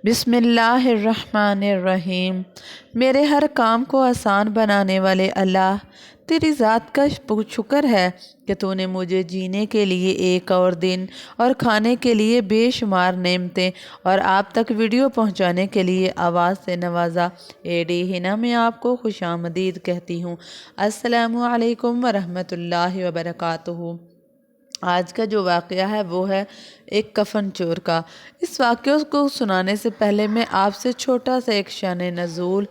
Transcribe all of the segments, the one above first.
بسم اللہ الرحمن الرحیم۔ میرے ہر کام کو آسان بنانے والے اللہ، تیری ذات کا شکر ہے کہ تو نے مجھے جینے کے لیے ایک اور دن اور کھانے کے لیے بے شمار نعمتیں اور آپ تک ویڈیو پہنچانے کے لیے آواز سے نوازا۔ ایڈی ہنا میں آپ کو خوش آمدید کہتی ہوں۔ السلام علیکم ورحمۃ اللہ وبرکاتہ۔ آج کا جو واقعہ ہے وہ ہے ایک کفن چور کا۔ اس واقعے کو سنانے سے پہلے میں آپ سے چھوٹا سا ایک شان نزول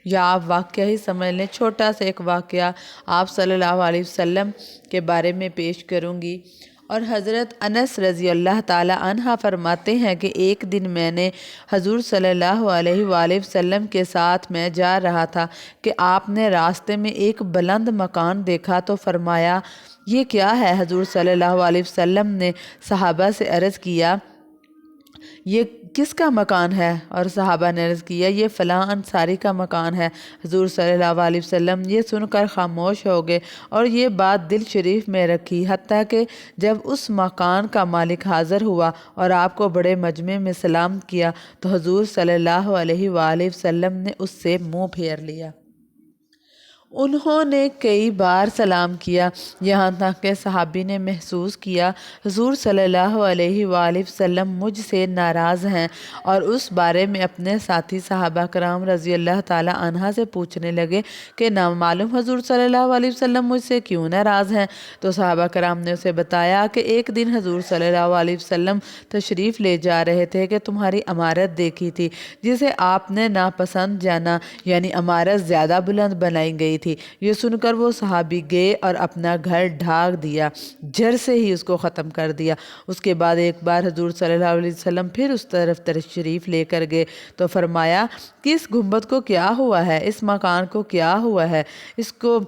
یا آپ واقعہ ہی سمجھ لیں، چھوٹا سا ایک واقعہ آپ صلی اللہ علیہ وسلم کے بارے میں پیش کروں گی۔ اور حضرت انس رضی اللہ تعالی عنہ فرماتے ہیں کہ ایک دن میں نے حضور صلی اللہ علیہ وآلہ وسلم کے ساتھ میں جا رہا تھا کہ آپ نے راستے میں ایک بلند مکان دیکھا تو فرمایا، یہ کیا ہے؟ حضور صلی اللہ علیہ وسلم نے صحابہ سے عرض کیا، یہ کس کا مکان ہے؟ اور صحابہ نے عرض کیا، یہ فلاں انصاری کا مکان ہے۔ حضور صلی اللہ علیہ وسلم یہ سن کر خاموش ہو گئے اور یہ بات دل شریف میں رکھی، حتیٰ کہ جب اس مکان کا مالک حاضر ہوا اور آپ کو بڑے مجمع میں سلام کیا تو حضور صلی اللہ علیہ وآلہ وسلم نے اس سے منہ پھیر لیا۔ انہوں نے کئی بار سلام کیا، یہاں تک کہ صحابی نے محسوس کیا حضور صلی اللہ علیہ وآلہ وسلم مجھ سے ناراض ہیں، اور اس بارے میں اپنے ساتھی صحابہ کرام رضی اللہ تعالی عنہ سے پوچھنے لگے کہ نامعلوم حضور صلی اللہ علیہ وسلم مجھ سے کیوں ناراض ہیں؟ تو صحابہ کرام نے اسے بتایا کہ ایک دن حضور صلی اللہ علیہ وسلم تشریف لے جا رہے تھے کہ تمہاری عمارت دیکھی تھی جسے آپ نے ناپسند جانا، یعنی عمارت زیادہ بلند بنائی گئی تھی۔ یہ سن کر وہ صحابی گئے اور اپنا گھر ڈھانک دیا، جڑ سے ہی اس کو ختم کر دیا۔ اس کے بعد ایک بار حضور صلی اللہ علیہ وسلم پھر اس طرف تشریف لے کر گئے تو فرمایا کہ اس گنبد کو کیا ہوا ہے؟ اس مکان کو کیا ہوا ہے؟ اس کو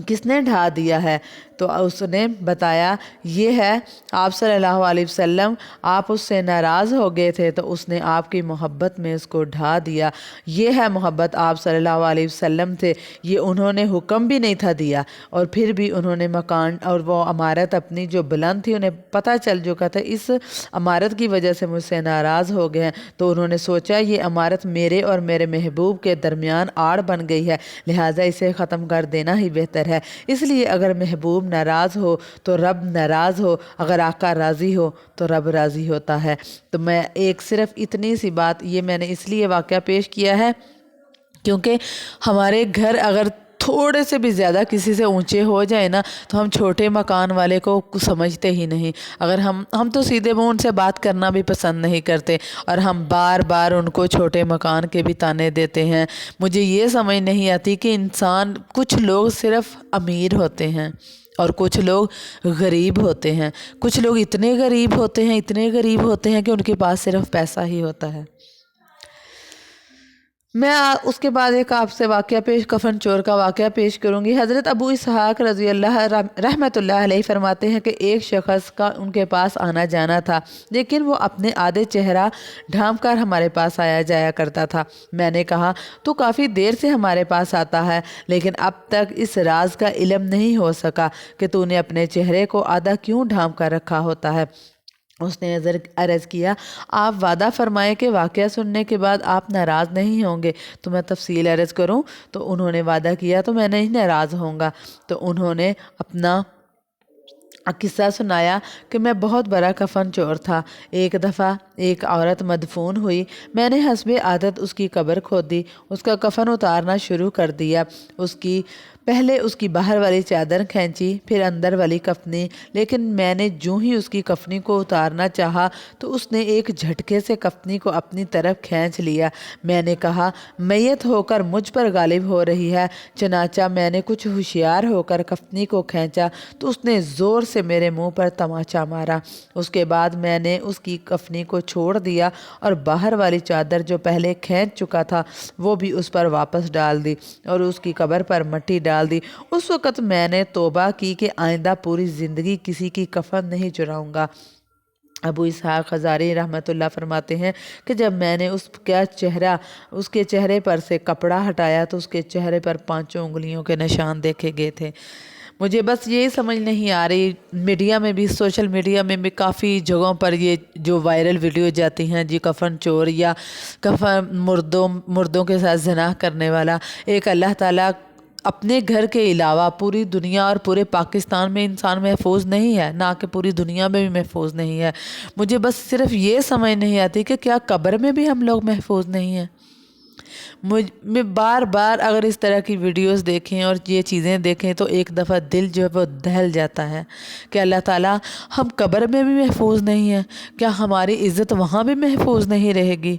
کس نے ڈھا دیا ہے؟ تو اس نے بتایا، یہ ہے آپ صلی اللہ علیہ وسلم، آپ اس سے ناراض ہو گئے تھے تو اس نے آپ کی محبت میں اس کو ڈھا دیا۔ یہ ہے محبت آپ صلی اللہ علیہ وسلم سے، یہ انہوں نے حکم بھی نہیں تھا دیا، اور پھر بھی انہوں نے مکان اور وہ عمارت اپنی جو بلند تھی، انہیں پتہ چل چکا تھا اس عمارت کی وجہ سے مجھ سے ناراض ہو گئے ہیں، تو انہوں نے سوچا یہ عمارت میرے اور میرے محبوب کے درمیان آڑ بن گئی ہے، لہٰذا اسے ختم کر دینا ہی بہتر ہے۔ اس لیے اگر محبوب ناراض ہو تو رب ناراض ہو، اگر آقا راضی ہو تو رب راضی ہوتا ہے۔ تو میں ایک صرف اتنی سی بات، یہ میں نے اس لیے واقعہ پیش کیا ہے کیونکہ ہمارے گھر اگر تھوڑے سے بھی زیادہ کسی سے اونچے ہو جائے نا تو ہم چھوٹے مکان والے کو سمجھتے ہی نہیں، اگر ہم تو سیدھے منہ ان سے بات کرنا بھی پسند نہیں کرتے، اور ہم بار بار ان کو چھوٹے مکان کے بھی تانے دیتے ہیں۔ مجھے یہ سمجھ نہیں آتی کہ انسان، کچھ لوگ صرف امیر ہوتے ہیں اور کچھ لوگ غریب ہوتے ہیں، کچھ لوگ اتنے غریب ہوتے ہیں کہ ان کے پاس صرف پیسہ ہی ہوتا ہے۔ میں اس کے بعد ایک آپ سے واقعہ کفن چور کا واقعہ پیش کروں گی۔ حضرت ابو اسحاق رضی اللہ رحمۃ اللہ علیہ فرماتے ہیں کہ ایک شخص کا ان کے پاس آنا جانا تھا، لیکن وہ اپنے آدھے چہرہ ڈھانپ کر ہمارے پاس آیا جایا کرتا تھا۔ میں نے کہا، تو کافی دیر سے ہمارے پاس آتا ہے لیکن اب تک اس راز کا علم نہیں ہو سکا کہ تو نے اپنے چہرے کو آدھا کیوں ڈھانپ کر رکھا ہوتا ہے؟ اس نے عرض کیا، آپ وعدہ فرمائے کہ واقعہ سننے کے بعد آپ ناراض نہیں ہوں گے، تو میں تفصیل عرض کروں؟ تو انہوں نے وعدہ کیا تو میں نہیں ناراض ہوں گا۔ تو انہوں نے اپنا قصہ سنایا کہ میں بہت بڑا کفن چور تھا۔ ایک دفعہ ایک عورت مدفون ہوئی، میں نے حسب عادت اس کی قبر کھودی، اس کا کفن اتارنا شروع کر دیا۔ پہلے اس کی باہر والی چادر کھینچی، پھر اندر والی کفنی، لیکن میں نے جو ہی اس کی کفنی کو اتارنا چاہا تو اس نے ایک جھٹکے سے کفنی کو اپنی طرف کھینچ لیا۔ میں نے کہا، میت ہو کر مجھ پر غالب ہو رہی ہے، چنانچہ میں نے کچھ ہوشیار ہو کر کفنی کو کھینچا تو اس نے زور سے میرے منہ پر تماچا مارا۔ اس کے بعد میں نے اس کی کفنی کو چھوڑ دیا اور باہر والی چادر جو پہلے کھینچ چکا تھا وہ بھی اس پر واپس ڈال دی اور اس کی قبر پر مٹی ڈال دی۔ اس وقت میں نے توبہ کی کہ آئندہ پوری زندگی کسی کی کفن نہیں چراؤں گا۔ ابو اسحاق خزاری رحمۃ اللہ فرماتے ہیں کہ جب میں نے اس کے چہرے پر سے کپڑا ہٹایا تو اس کے چہرے پر 5 انگلیوں کے نشان دیکھے گئے تھے۔ مجھے بس یہی سمجھ نہیں آ رہی، میڈیا میں بھی، سوشل میڈیا میں بھی کافی جگہوں پر یہ جو وائرل ویڈیو جاتی ہیں جی، کفن چور یا کفن مردوں کے ساتھ زنا کرنے والا، ایک اللہ تعالیٰ اپنے گھر کے علاوہ پوری دنیا اور پورے پاکستان میں انسان محفوظ نہیں ہے، نہ کہ پوری دنیا میں بھی محفوظ نہیں ہے۔ مجھے بس صرف یہ سمجھ نہیں آتی کہ کیا قبر میں بھی ہم لوگ محفوظ نہیں ہیں؟ میں بار بار اگر اس طرح کی ویڈیوز دیکھیں اور یہ چیزیں دیکھیں تو ایک دفعہ دل جو ہے وہ دہل جاتا ہے کہ اللہ تعالیٰ ہم قبر میں بھی محفوظ نہیں ہیں، کیا ہماری عزت وہاں بھی محفوظ نہیں رہے گی؟